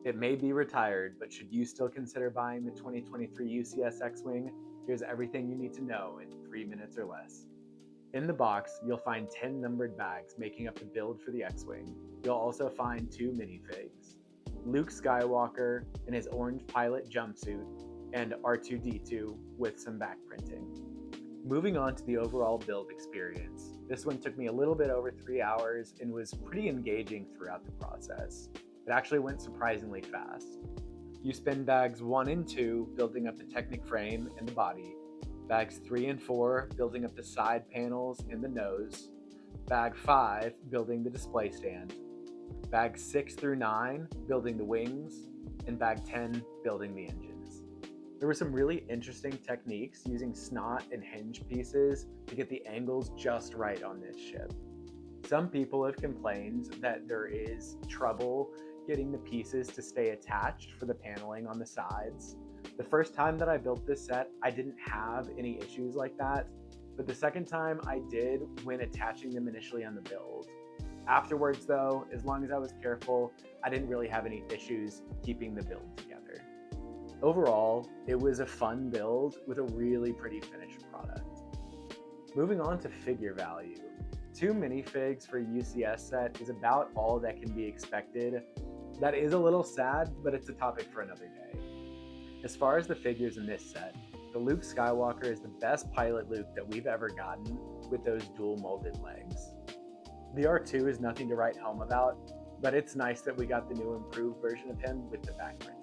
It may be retired, but should you still consider buying the 2023 UCS X-Wing? Here's everything you need to know in 3 minutes or less. In the box, you'll find 10 numbered bags making up the build for the X-Wing. You'll also find 2 minifigs, Luke Skywalker in his orange pilot jumpsuit, and R2-D2 with some back printing. Moving on to the overall build experience, this one took me a little bit over 3 hours and was pretty engaging throughout the process. It actually went surprisingly fast. You spin bags 1 and 2 building up the Technic frame and the body, bags 3 and 4 building up the side panels and the nose, bag 5 building the display stand, bags 6 through 9 building the wings, and bag 10 building the engines. There were some really interesting techniques using snot and hinge pieces to get the angles just right on this ship. Some people have complained that there is trouble getting the pieces to stay attached for the paneling on the sides. The first time that I built this set, I didn't have any issues like that, but the second time I did when attaching them initially on the build. Afterwards though, as long as I was careful, I didn't really have any issues keeping the build together. Overall, it was a fun build with a really pretty finished product. Moving on to figure value. 2 minifigs for a UCS set is about all that can be expected. That is a little sad, but it's a topic for another day. As far as the figures in this set, the Luke Skywalker is the best pilot Luke that we've ever gotten with those dual molded legs. The R2 is nothing to write home about, but it's nice that we got the new improved version of him with the back printing.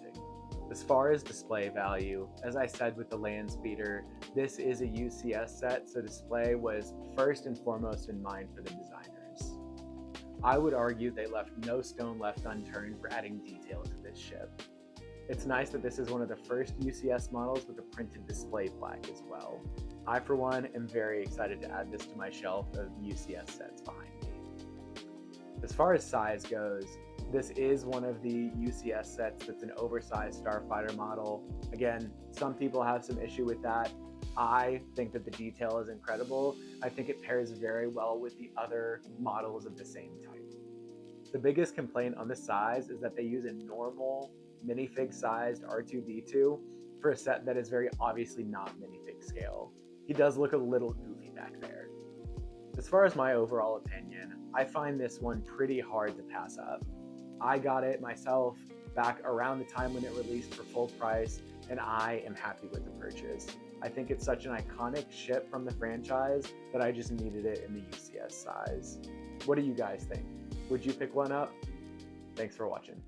As far as display value, as I said with the land speeder, this is a UCS set, so display was first and foremost in mind for the designers. I would argue they left no stone left unturned for adding detail to this ship. It's nice that this is one of the first UCS models with a printed display plaque as well. I, for one, am very excited to add this to my shelf of UCS sets behind me. As far as size goes, this is one of the UCS sets that's an oversized Starfighter model. Again, some people have some issue with that. I think that the detail is incredible. I think it pairs very well with the other models of the same type. The biggest complaint on the size is that they use a normal minifig sized R2-D2 for a set that is very obviously not minifig scale. He does look a little goofy back there. As far as my overall opinion, I find this one pretty hard to pass up. I got it myself back around the time when it released for full price, and I am happy with the purchase. I think it's such an iconic ship from the franchise that I just needed it in the UCS size. What do you guys think? Would you pick one up? Thanks for watching.